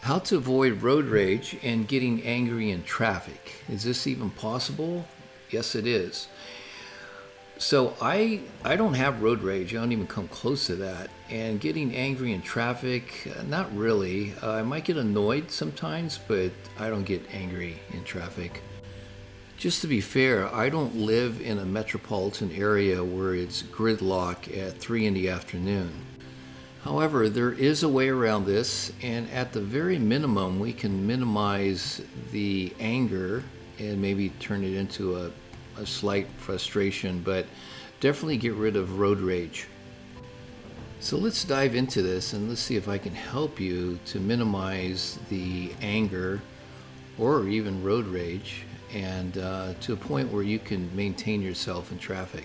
How to avoid road rage and getting angry in traffic. Is this even possible? Yes, it is. So I don't have road rage. I don't even come close to that. And getting angry in traffic, not really. I might get annoyed sometimes, but I don't get angry in traffic. Just to be fair, I don't live in a metropolitan area where it's gridlock at 3 in the afternoon. However, there is a way around this, and at the very minimum, we can minimize the anger and maybe turn it into a slight frustration, but definitely get rid of road rage. So let's dive into this and let's see if I can help you to minimize the anger or even road rage and to a point where you can maintain yourself in traffic.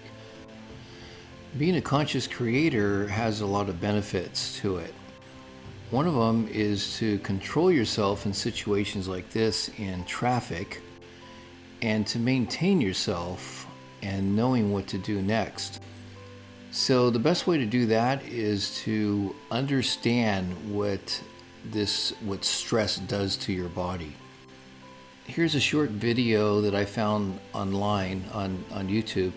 Being a conscious creator has a lot of benefits to it. One of them is to control yourself in situations like this in traffic and to maintain yourself and knowing what to do next. So the best way to do that is to understand what stress does to your body. Here's a short video that I found online on YouTube,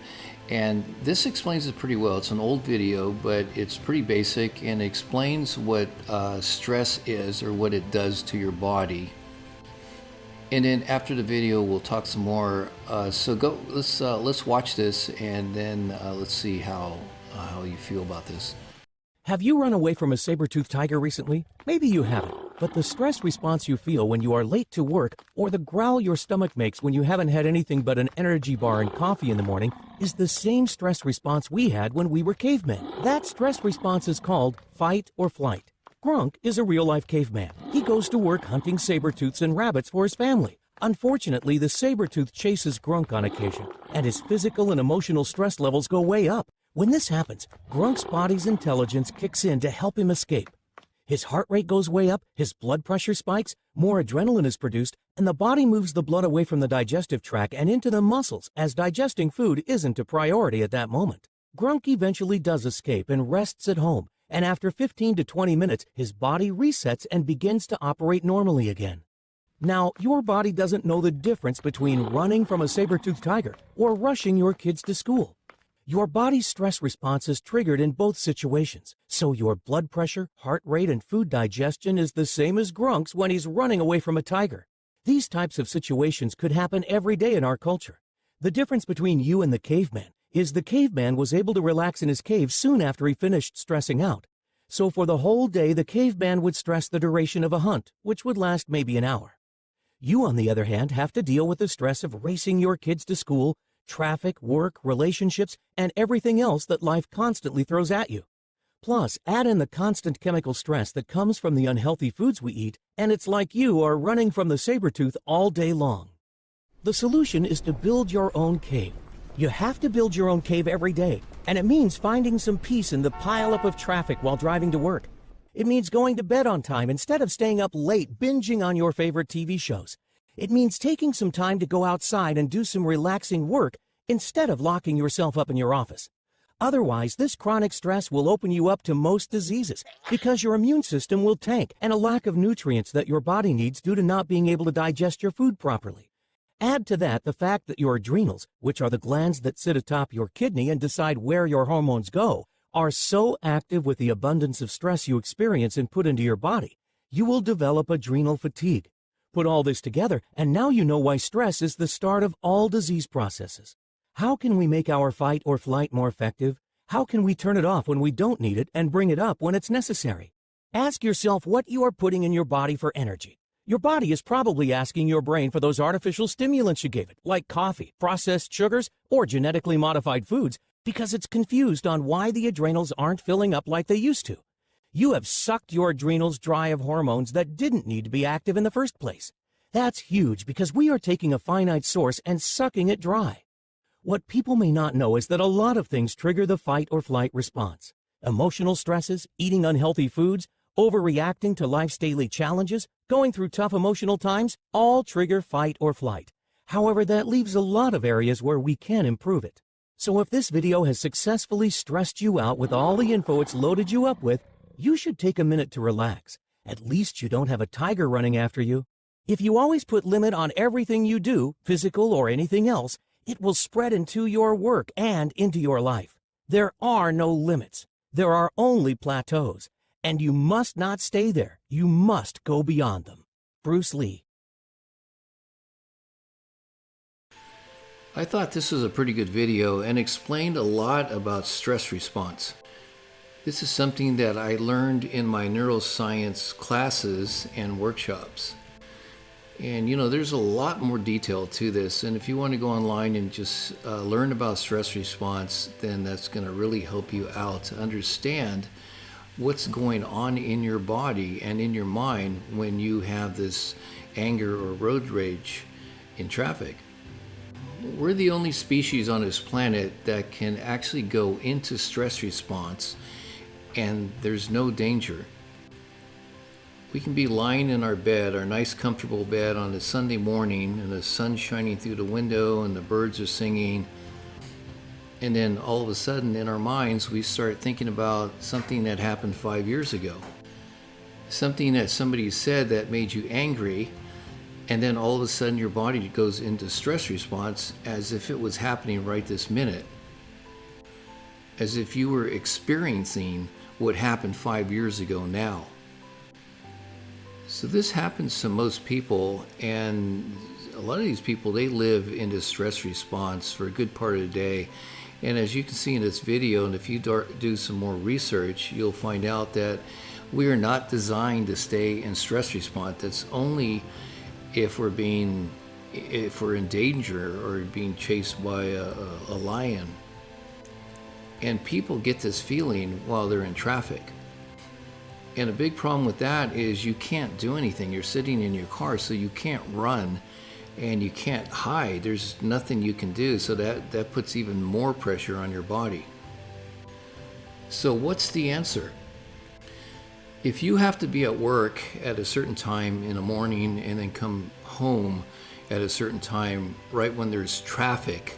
and this explains it pretty well. It's an old video, but it's pretty basic and explains what stress is or what it does to your body. And then after the video, we'll talk some more. So let's watch this, and then let's see how you feel about this. Have you run away from a saber-toothed tiger recently? Maybe you haven't, but the stress response you feel when you are late to work or the growl your stomach makes when you haven't had anything but an energy bar and coffee in the morning is the same stress response we had when we were cavemen. That stress response is called fight or flight. Grunk is a real-life caveman. He goes to work hunting saber-tooths and rabbits for his family. Unfortunately, the saber-tooth chases Grunk on occasion, and his physical and emotional stress levels go way up. When this happens, Grunk's body's intelligence kicks in to help him escape. His heart rate goes way up, his blood pressure spikes, more adrenaline is produced, and the body moves the blood away from the digestive tract and into the muscles, as digesting food isn't a priority at that moment. Grunk eventually does escape and rests at home, and after 15 to 20 minutes, his body resets and begins to operate normally again. Now, your body doesn't know the difference between running from a saber-toothed tiger or rushing your kids to school. Your body's stress response is triggered in both situations, so your blood pressure, heart rate, and food digestion is the same as Grunk's when he's running away from a tiger. These types of situations could happen every day in our culture. The difference between you and the caveman is the caveman was able to relax in his cave soon after he finished stressing out. So for the whole day, the caveman would stress the duration of a hunt, which would last maybe an hour. You, on the other hand, have to deal with the stress of racing your kids to school, traffic, work, relationships, and everything else that life constantly throws at you. Plus, add in the constant chemical stress that comes from the unhealthy foods we eat, and it's like you are running from the saber-tooth all day long. The solution is to build your own cave. You have to build your own cave every day, and it means finding some peace in the pileup of traffic while driving to work. It means going to bed on time instead of staying up late binging on your favorite TV shows. It means taking some time to go outside and do some relaxing work instead of locking yourself up in your office. Otherwise, this chronic stress will open you up to most diseases because your immune system will tank and a lack of nutrients that your body needs due to not being able to digest your food properly. Add to that the fact that your adrenals, which are the glands that sit atop your kidney and decide where your hormones go, are so active with the abundance of stress you experience and put into your body, you will develop adrenal fatigue. Put all this together, and now you know why stress is the start of all disease processes. How can we make our fight or flight more effective? How can we turn it off when we don't need it and bring it up when it's necessary? Ask yourself what you are putting in your body for energy. Your body is probably asking your brain for those artificial stimulants you gave it, like coffee, processed sugars, or genetically modified foods, because it's confused on why the adrenals aren't filling up like they used to. You have sucked your adrenals dry of hormones that didn't need to be active in the first place. That's huge because we are taking a finite source and sucking it dry. What people may not know is that a lot of things trigger the fight or flight response. Emotional stresses, eating unhealthy foods, overreacting to life's daily challenges, going through tough emotional times, all trigger fight or flight. However, that leaves a lot of areas where we can improve it. So if this video has successfully stressed you out with all the info it's loaded you up with, you should take a minute to relax. At least you don't have a tiger running after you. If you always put limit on everything you do, physical or anything else, it will spread into your work and into your life. There are no limits. There are only plateaus. And you must not stay there. You must go beyond them. Bruce Lee. I thought this was a pretty good video and explained a lot about stress response. This is something that I learned in my neuroscience classes and workshops. And there's a lot more detail to this. And if you want to go online and just learn about stress response, then that's going to really help you out to understand what's going on in your body and in your mind when you have this anger or road rage in traffic. We're the only species on this planet that can actually go into stress response and there's no danger. We can be lying in our bed, our nice comfortable bed on a Sunday morning, and the sun's shining through the window and the birds are singing, and then all of a sudden in our minds we start thinking about something that happened 5 years ago, something that somebody said that made you angry, and then all of a sudden your body goes into stress response as if it was happening right this minute, as if you were experiencing what happened 5 years ago now. So this happens to most people, and a lot of these people, they live in this stress response for a good part of the day. And as you can see in this video, and if you do some more research, you'll find out that we are not designed to stay in stress response. That's only if we're in danger or being chased by a lion. And people get this feeling while they're in traffic. And a big problem with that is you can't do anything. You're sitting in your car, so you can't run and you can't hide. There's nothing you can do, so that puts even more pressure on your body. So what's the answer? If you have to be at work at a certain time in the morning and then come home at a certain time right when there's traffic,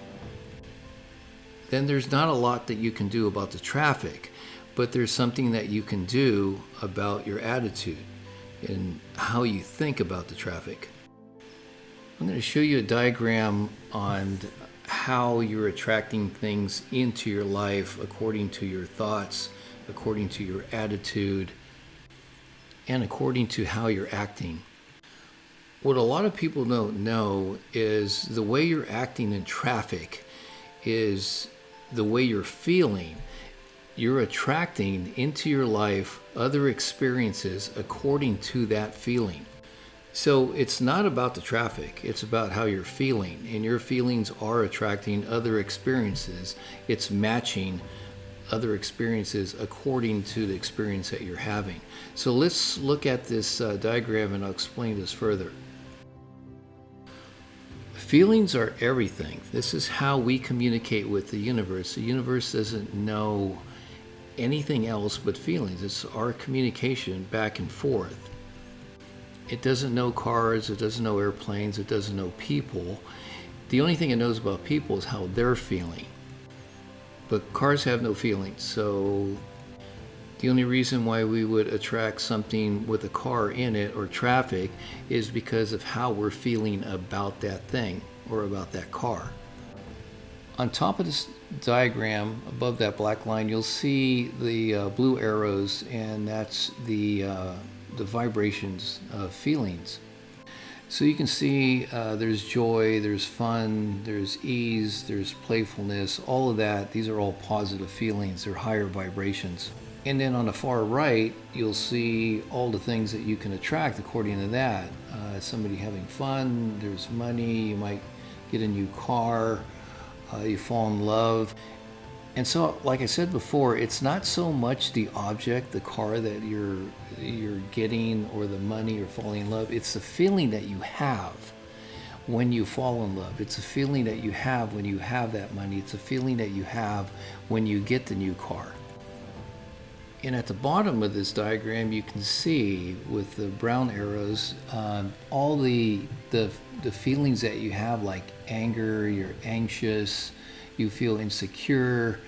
then there's not a lot that you can do about the traffic. But there's something that you can do about your attitude and how you think about the traffic. I'm going to show you a diagram on how you're attracting things into your life according to your thoughts, according to your attitude, and according to how you're acting. What a lot of people don't know is the way you're acting in traffic is the way you're feeling. You're attracting into your life other experiences according to that feeling. So it's not about the traffic, it's about how you're feeling, and your feelings are attracting other experiences. It's matching other experiences according to the experience that you're having. So let's look at this diagram and I'll explain this further. Feelings are everything. This is how we communicate with the universe. The universe doesn't know anything else but feelings. It's our communication back and forth. It doesn't know cars, it doesn't know airplanes, it doesn't know people. The only thing it knows about people is how they're feeling. But cars have no feelings, so the only reason why we would attract something with a car in it or traffic is because of how we're feeling about that thing or about that car. On top of this diagram, above that black line, you'll see the blue arrows, and that's the vibrations of feelings. So you can see there's joy, there's fun, there's ease, there's playfulness, all of that. These are all positive feelings. They're higher vibrations. And then on the far right, you'll see all the things that you can attract according to that. Somebody having fun, there's money, you might get a new car, you fall in love. And so, like I said before, it's not so much the object, the car that you're getting, or the money or falling in love. It's the feeling that you have when you fall in love. It's a feeling that you have when you have that money. It's a feeling that you have when you get the new car. And at the bottom of this diagram, you can see with the brown arrows, all the feelings that you have, like anger, you're anxious, you feel insecure,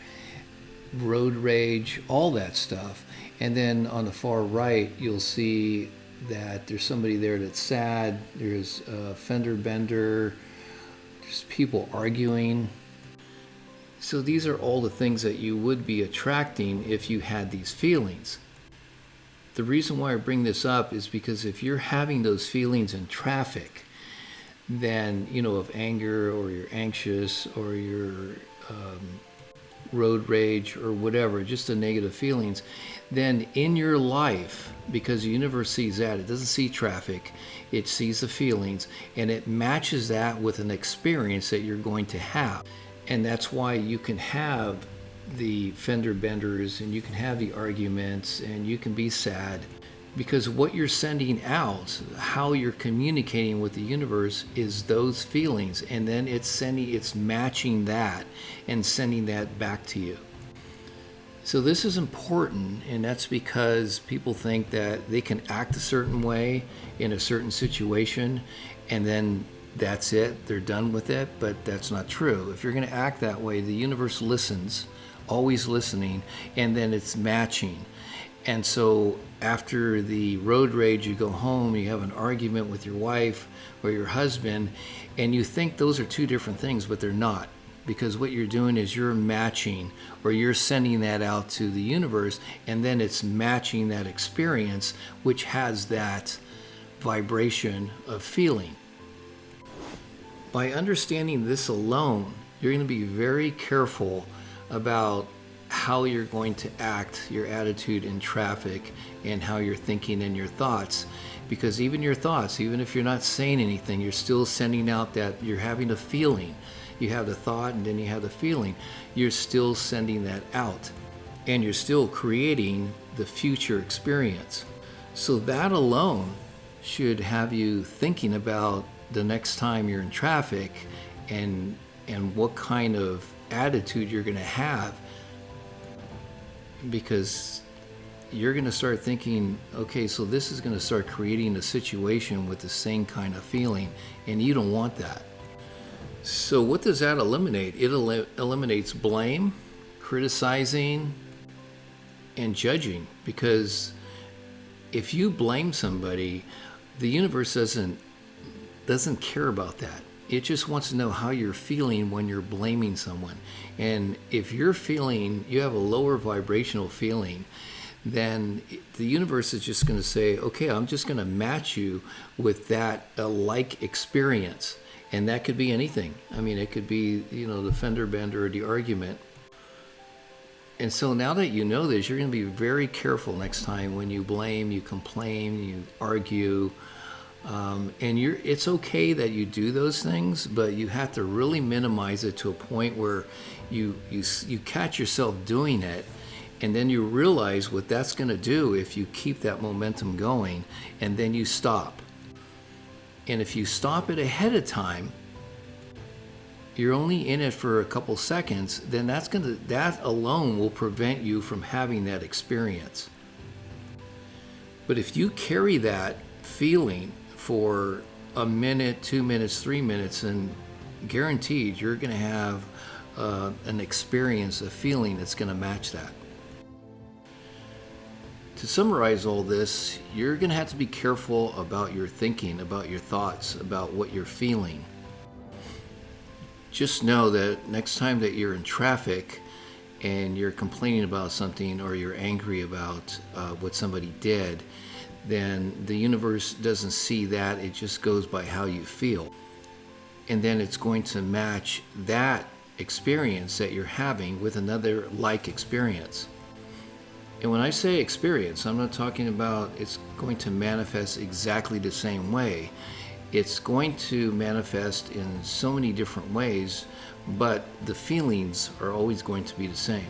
road rage, all that stuff. And then on the far right, you'll see that there's somebody there that's sad, there's a fender bender, there's people arguing. So these are all the things that you would be attracting if you had these feelings. The reason why I bring this up is because if you're having those feelings in traffic, then, of anger, or you're anxious, or you're road rage, or whatever, just the negative feelings, then in your life, because the universe sees that, it doesn't see traffic, it sees the feelings, and it matches that with an experience that you're going to have. And that's why you can have the fender benders, and you can have the arguments, and you can be sad, because what you're sending out, how you're communicating with the universe, is those feelings, and then it's matching that and sending that back to you. So this is important, and that's because people think that they can act a certain way in a certain situation, and then that's it, they're done with it, but that's not true. If you're going to act that way, the universe listens, always listening, and then it's matching. And so after the road rage, you go home, you have an argument with your wife or your husband, and you think those are two different things, but they're not. Because what you're doing is you're matching, or you're sending that out to the universe, and then it's matching that experience, which has that vibration of feeling. By understanding this alone, you're going to be very careful about how you're going to act, your attitude in traffic, and how you're thinking in your thoughts. Because even your thoughts, even if you're not saying anything, you're still sending out that you're having a feeling. You have the thought, and then you have the feeling. You're still sending that out, and you're still creating the future experience. So that alone should have you thinking about the next time you're in traffic, and what kind of attitude you're going to have, because you're going to start thinking, okay, so this is going to start creating a situation with the same kind of feeling, and you don't want that. So what does that eliminate? It eliminates blame, criticizing, and judging, because if you blame somebody, the universe doesn't care about that. It just wants to know how you're feeling when you're blaming someone. And if you're feeling, you have a lower vibrational feeling, then the universe is just going to say, okay, I'm just going to match you with that like experience. And that could be anything. I mean, it could be, the fender bender or the argument. And so now that you know this, you're going to be very careful next time when you blame, you complain, you argue. And it's okay that you do those things, but you have to really minimize it to a point where you catch yourself doing it, and then you realize what that's going to do if you keep that momentum going, and then you stop. And if you stop it ahead of time, you're only in it for a couple seconds, then that alone will prevent you from having that experience. But if you carry that feeling for a minute, 2 minutes, 3 minutes, and guaranteed you're going to have an experience, a feeling that's going to match that. To summarize all this, you're going to have to be careful about your thinking, about your thoughts, about what you're feeling. Just know that next time that you're in traffic and you're complaining about something, or you're angry about what somebody did, then the universe doesn't see that. It just goes by how you feel. And then it's going to match that experience that you're having with another like experience. And when I say experience, I'm not talking about it's going to manifest exactly the same way. It's going to manifest in so many different ways, but the feelings are always going to be the same.